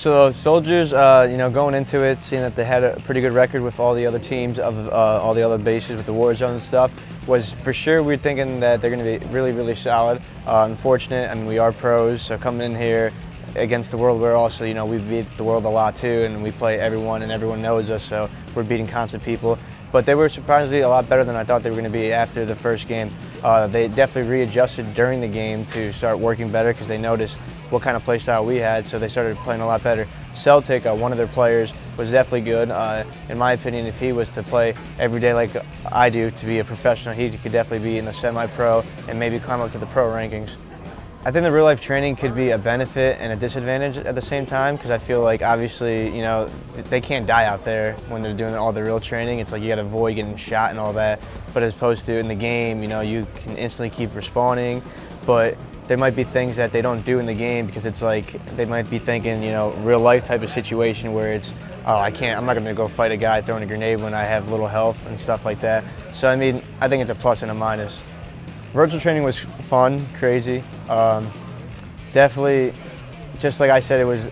So soldiers, going into it, seeing that they had a pretty good record with all the other teams of all the other bases with the war zone and stuff, was for sure we were thinking that they're going to be really, really solid. Unfortunate, I mean, we are pros, so coming in here against the world, we're also, we beat the world a lot too, and we play everyone, and everyone knows us, so we're beating constant people. But they were surprisingly a lot better than I thought they were going to be after the first game. They definitely readjusted during the game to start working better because they noticed what kind of play style we had, so they started playing a lot better. Celtic, one of their players, was definitely good. In my opinion, if he was to play every day like I do to be a professional, he could definitely be in the semi-pro and maybe climb up to the pro rankings. I think the real-life training could be a benefit and a disadvantage at the same time, because I feel like obviously, they can't die out there when they're doing all the real training. It's like you got to avoid getting shot and all that. But as opposed to in the game, you can instantly keep respawning. But there might be things that they don't do in the game because it's like they might be thinking, real-life type of situation where it's, oh, I'm not going to go fight a guy throwing a grenade when I have little health and stuff like that. So I mean, I think it's a plus and a minus. Virtual training was fun, crazy. Definitely, just like I said, it was,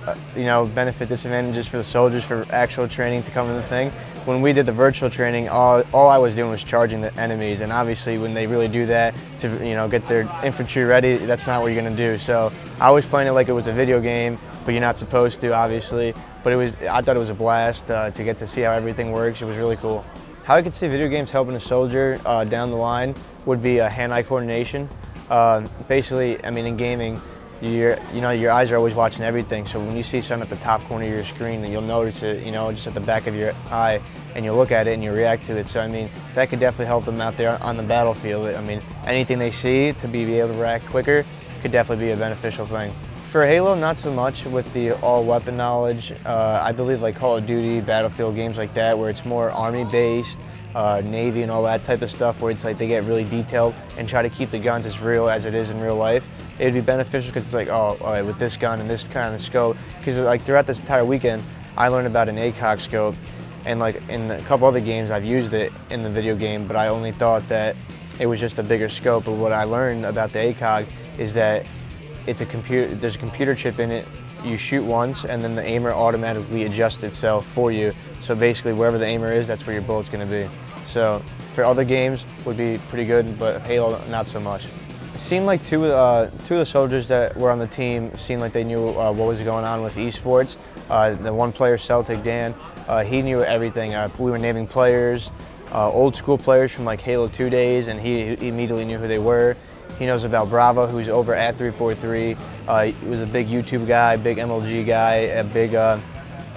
benefit, disadvantages for the soldiers for actual training to come in the thing. When we did the virtual training, all I was doing was charging the enemies, and obviously when they really do that to, get their infantry ready, that's not what you're gonna do. So I was playing it like it was a video game, but you're not supposed to, obviously. But I thought it was a blast to get to see how everything works. It was really cool. How I could see video games helping a soldier down the line would be hand-eye coordination. Basically, I mean, in gaming, your eyes are always watching everything. So when you see something at the top corner of your screen, you'll notice it, just at the back of your eye, and you'll look at it and you react to it. So I mean, that could definitely help them out there on the battlefield. I mean, anything they see to be able to react quicker could definitely be a beneficial thing. For Halo, not so much with the all-weapon knowledge. I believe like Call of Duty, Battlefield, games like that, where it's more army-based, Navy and all that type of stuff, where it's like they get really detailed and try to keep the guns as real as it is in real life. It'd be beneficial because it's like, oh, all right, with this gun and this kind of scope, because like throughout this entire weekend, I learned about an ACOG scope, and like in a couple other games, I've used it in the video game, but I only thought that it was just a bigger scope. But what I learned about the ACOG is that it's a computer. There's a computer chip in it. You shoot once, and then the aimer automatically adjusts itself for you. So basically, wherever the aimer is, that's where your bullet's going to be. So for other games, would be pretty good, but Halo, not so much. It seemed like two of the soldiers that were on the team seemed like they knew what was going on with esports. The one player, Celtic Dan, he knew everything. We were naming players, old school players from like Halo 2 days, and he immediately knew who they were. He knows about Bravo, who's over at 343. He was a big YouTube guy, big MLG guy, a big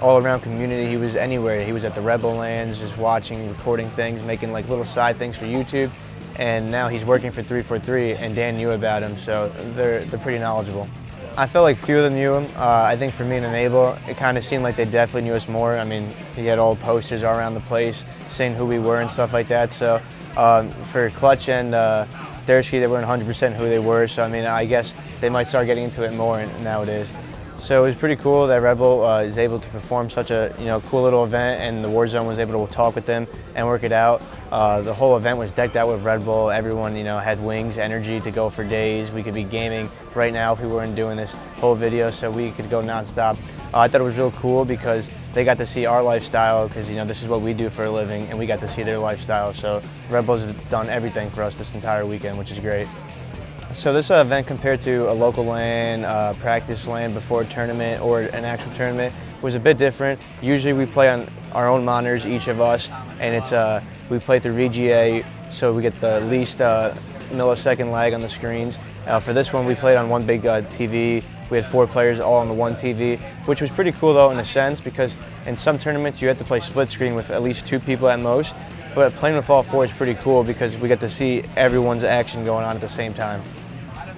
all-around community. He was anywhere. He was at the Rebel Lands, just watching, recording things, making like little side things for YouTube. And now he's working for 343, and Dan knew about him, so they're pretty knowledgeable. I felt like few of them knew him. I think for me and Enable, it kind of seemed like they definitely knew us more. I mean, he had all posters all around the place saying who we were and stuff like that. So for Clutch and Dursky, they weren't 100% who they were, so I mean, I guess they might start getting into it more nowadays. So it was pretty cool that Rebel is able to perform such a cool little event, and the Warzone was able to talk with them and work it out. The whole event was decked out with Red Bull. Everyone had wings, energy to go for days. We could be gaming right now if we weren't doing this whole video, so we could go nonstop. I thought it was real cool because they got to see our lifestyle, because this is what we do for a living, and we got to see their lifestyle. So Red Bull's done everything for us this entire weekend, which is great. So this event, compared to a local LAN, practice LAN before a tournament or an actual tournament, was a bit different. Usually we play on our own monitors, each of us, and it's we play through VGA, so we get the least millisecond lag on the screens. For this one, we played on one big TV. We had 4 players all on the one TV, which was pretty cool though in a sense, because in some tournaments you have to play split screen with at least 2 people at most. But playing with all 4 is pretty cool because we get to see everyone's action going on at the same time.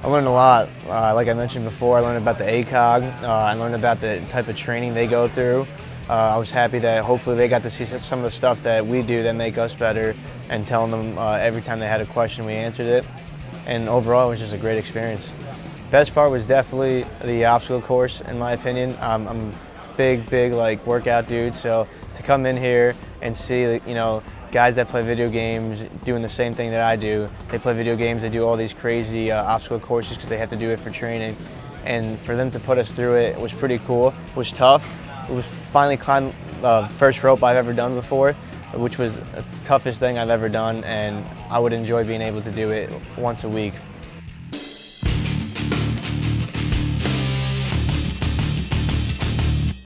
I learned a lot. Like I mentioned before, I learned about the ACOG. I learned about the type of training they go through. I was happy that hopefully they got to see some of the stuff that we do that make us better, and telling them every time they had a question we answered it. And overall, it was just a great experience. Best part was definitely the obstacle course, in my opinion. I'm a big like workout dude, so to come in here and see guys that play video games doing the same thing that I do. They play video games, they do all these crazy obstacle courses because they have to do it for training. and for them to put us through it was pretty cool. It was tough. It was finally climbed the first rope I've ever done before, which was the toughest thing I've ever done, and I would enjoy being able to do it once a week.